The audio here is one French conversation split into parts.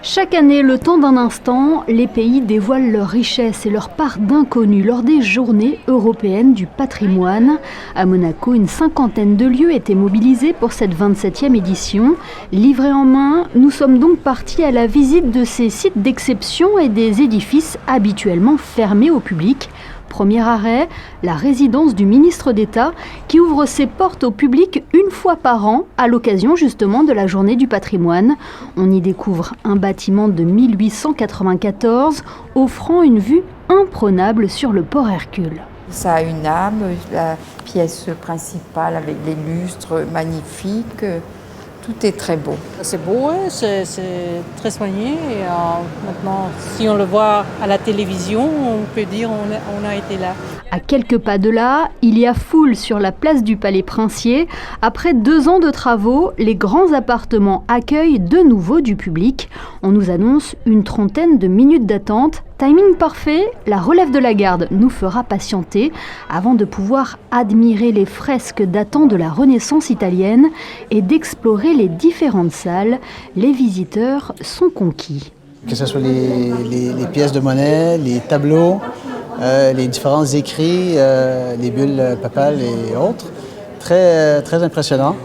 Chaque année, le temps d'un instant, les pays dévoilent leurs richesses et leur part d'inconnu lors des journées européennes du patrimoine. À Monaco, une cinquantaine de lieux étaient mobilisés pour cette 27e édition. Livrés en main, nous sommes donc partis à la visite de ces sites d'exception et des édifices habituellement fermés au public. Premier arrêt, la résidence du ministre d'État qui ouvre ses portes au public une fois par an à l'occasion justement de la journée du patrimoine. On y découvre un bâtiment de 1894 offrant une vue imprenable sur le port Hercule. Ça a une âme, la pièce principale avec les lustres magnifiques, tout est très beau. C'est beau, ouais, c'est très soigné. Et maintenant, si on le voit à la télévision, on peut dire on a été là. À quelques pas de là, il y a foule sur la place du Palais Princier. Après 2 ans de travaux, les grands appartements accueillent de nouveau du public. On nous annonce une trentaine de minutes d'attente. Timing parfait, la relève de la garde nous fera patienter avant de pouvoir admirer les fresques datant de la Renaissance italienne et d'explorer les différentes salles. Les visiteurs sont conquis. Que ce soit les pièces de monnaie, les tableaux, les différents écrits, les bulles papales et autres, très impressionnant.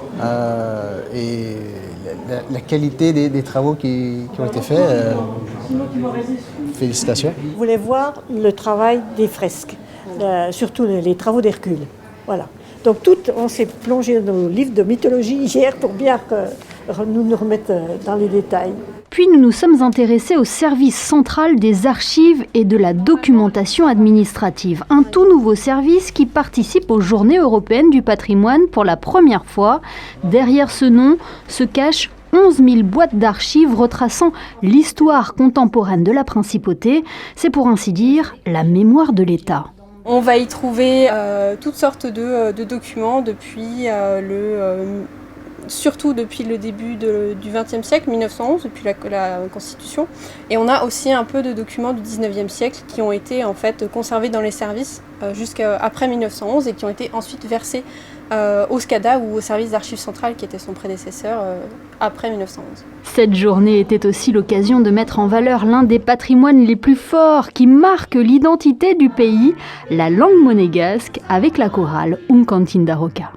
Et la qualité des travaux qui ont été faits, félicitations. Vous voulez voir le travail des fresques, surtout les travaux d'Hercule. Voilà. Donc on s'est plongé dans nos livres de mythologie hier pour bien nous remettre dans les détails. Puis nous nous sommes intéressés au service central des archives et de la documentation administrative. Un tout nouveau service qui participe aux Journées européennes du patrimoine pour la première fois. Derrière ce nom se cachent 11 000 boîtes d'archives retraçant l'histoire contemporaine de la principauté. C'est pour ainsi dire la mémoire de l'État. On va y trouver toutes sortes de documents depuis surtout depuis le début du XXe siècle, 1911, depuis la Constitution. Et on a aussi un peu de documents du XIXe siècle qui ont été en fait conservés dans les services jusqu'à après 1911 et qui ont été ensuite versés au SCADA ou au service d'archives centrales qui était son prédécesseur après 1911. Cette journée était aussi l'occasion de mettre en valeur l'un des patrimoines les plus forts qui marque l'identité du pays, la langue monégasque avec la chorale Un Cantin da Roca.